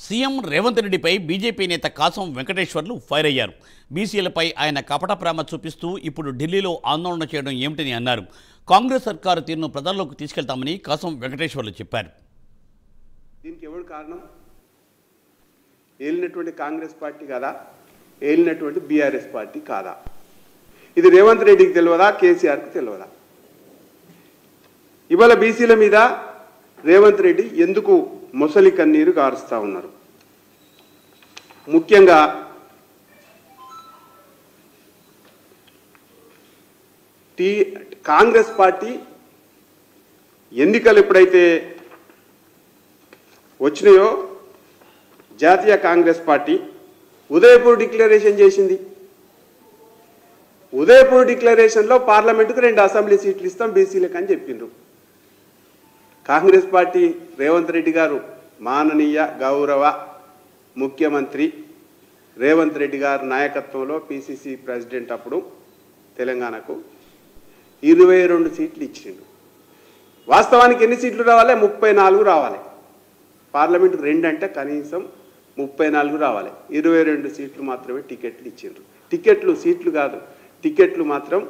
CM Revanth రెడ్డిపై BJP నేత కాసం Venkateswarlu fire అయ్యారు. బీసీలపై ఆయన కపట ప్రేమ చూపిస్తూ ఇప్పుడు ఢిల్లీలో ఆందోళన చేయడం ఏమిటని అన్నారు. కాంగ్రెస్ సర్కారు తీరును ప్రజల్లోకి తీసుకెళ్తామని కాసం వెంకటేశ్వర్లు చెప్పారు. దీనికి ఎవరు కారణం? ఏలినటువంటి కాంగ్రెస్ పార్టీ కాదా? ఏలినటువంటి బీఆర్ఎస్ పార్టీ కాదా? ఇది రేవంత్ రెడ్డికి తెలియదా? కేసీఆర్కి తెలియదా? ఇవాళ బీసీల మీద రేవంత్ రెడ్డి ఎందుకు మొసలి కన్నీరు గారుస్తూ ఉన్నారు? ముఖ్యంగా కాంగ్రెస్ పార్టీ ఎన్నికలు ఎప్పుడైతే వచ్చినాయో జాతీయ కాంగ్రెస్ పార్టీ ఉదయపూర్ డిక్లరేషన్ చేసింది. ఉదయపూర్ డిక్లరేషన్లో పార్లమెంటుకు 2 అసెంబ్లీ సీట్లు ఇస్తాం బీసీలకు అని చెప్పిండ్రు. కాంగ్రెస్ పార్టీ రేవంత్ రెడ్డి గారు మాననీయ గౌరవ ముఖ్యమంత్రి రేవంత్ రెడ్డి గారి నాయకత్వంలో పిసిసి ప్రెసిడెంట్ అప్పుడు తెలంగాణకు 22 సీట్లు ఇచ్చిండు. వాస్తవానికి ఎన్ని సీట్లు రావాలి? 34 రావాలి. పార్లమెంటుకు 2 అంటే కనీసం 34 రావాలి. 22 సీట్లు మాత్రమే టికెట్లు ఇచ్చిండ్రు. టికెట్లు సీట్లు కాదు, టికెట్లు మాత్రం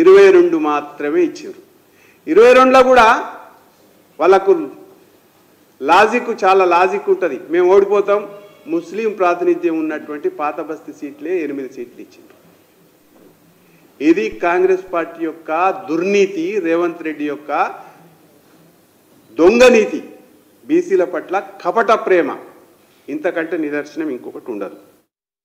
22 మాత్రమే ఇచ్చిండ్రు. 22లో కూడా వాళ్ళకు లాజిక్ చాలా లాజిక్ ఉంటుంది. మేము ఓడిపోతాం, ముస్లిం ప్రాతినిధ్యం ఉన్నటువంటి పాత బస్తీ సీట్లే 8 సీట్లు ఇచ్చిండ్రు. ఇది కాంగ్రెస్ పార్టీ యొక్క దుర్నీతి, రేవంత్ రెడ్డి యొక్క దొంగ నీతి, బీసీల పట్ల కపట ప్రేమ. ఇంతకంటే నిదర్శనం ఇంకొకటి ఉండదు.